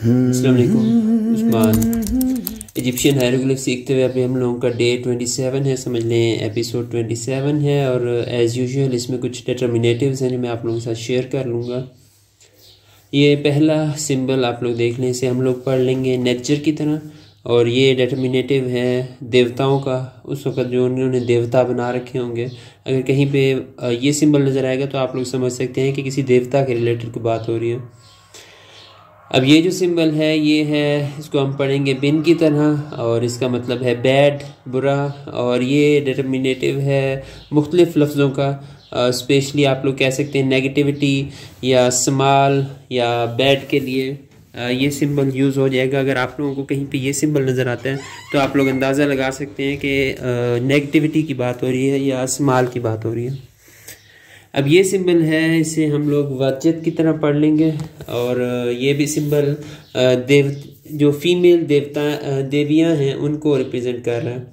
अस्सलाम वालेकुम उस्मान। इजिप्शियन हायरोग्लिफ सीखते हुए अभी हम लोगों का डे 27 है, समझ लें एपिसोड 27 है। और एज़ यूजुअल इसमें कुछ डिटर्मिनेटिव्स हैं जो मैं आप लोगों के साथ शेयर कर लूँगा। ये पहला सिंबल आप लोग देख लें, इसे हम लोग पढ़ लेंगे नेचर की तरह। और ये डिटर्मिनेटिव है देवताओं का, उस वक़्त जो उन्होंने देवता बना रखे होंगे। अगर कहीं पे ये सिंबल नज़र आएगा तो आप लोग समझ सकते हैं कि किसी देवता के रिलेटेड की बात हो रही है। अब ये जो सिंबल है ये है, इसको हम पढ़ेंगे बिन की तरह, और इसका मतलब है बैड, बुरा। और ये डिटर्मिनेटिव है मुख्तलिफ़ लफ्ज़ों का, स्पेशली आप लोग कह सकते हैं नेगेटिविटी या स्मॉल या बैड के लिए ये सिंबल यूज़ हो जाएगा। अगर आप लोगों को कहीं पे ये सिंबल नज़र आता है तो आप लोग अंदाज़ा लगा सकते हैं कि नेगेटिविटी की बात हो रही है या स्मॉल की बात हो रही है। अब ये सिंबल है, इसे हम लोग वजत की तरह पढ़ लेंगे। और ये भी सिंबल जो फीमेल देवियाँ हैं उनको रिप्रेजेंट कर रहा है।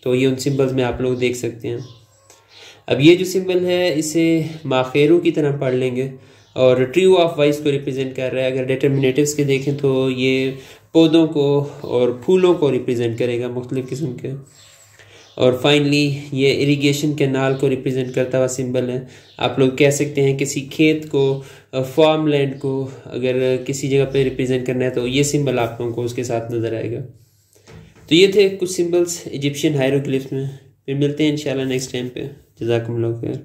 तो ये उन सिंबल्स में आप लोग देख सकते हैं। अब ये जो सिंबल है इसे माखेरू की तरह पढ़ लेंगे, और ट्री ऑफ वाइस को रिप्रेजेंट कर रहा है। अगर डिटर्मिनेटिव्स के देखें तो ये पौधों को और फूलों को रिप्रेजेंट करेगा, मुख्तलिफ़ किस्म के। और फाइनली ये इरिगेशन कैनाल को रिप्रेजेंट करता हुआ सिंबल है। आप लोग कह सकते हैं किसी खेत को, फार्म लैंड को अगर किसी जगह पे रिप्रेजेंट करना है तो ये सिंबल आप लोगों को उसके साथ नज़र आएगा। तो ये थे कुछ सिंबल्स इजिप्शियन हायरोग्लिफ्स में। फिर मिलते हैं इंशाल्लाह नेक्स्ट टाइम पे। जज़ाकुमुल्लाह खैर।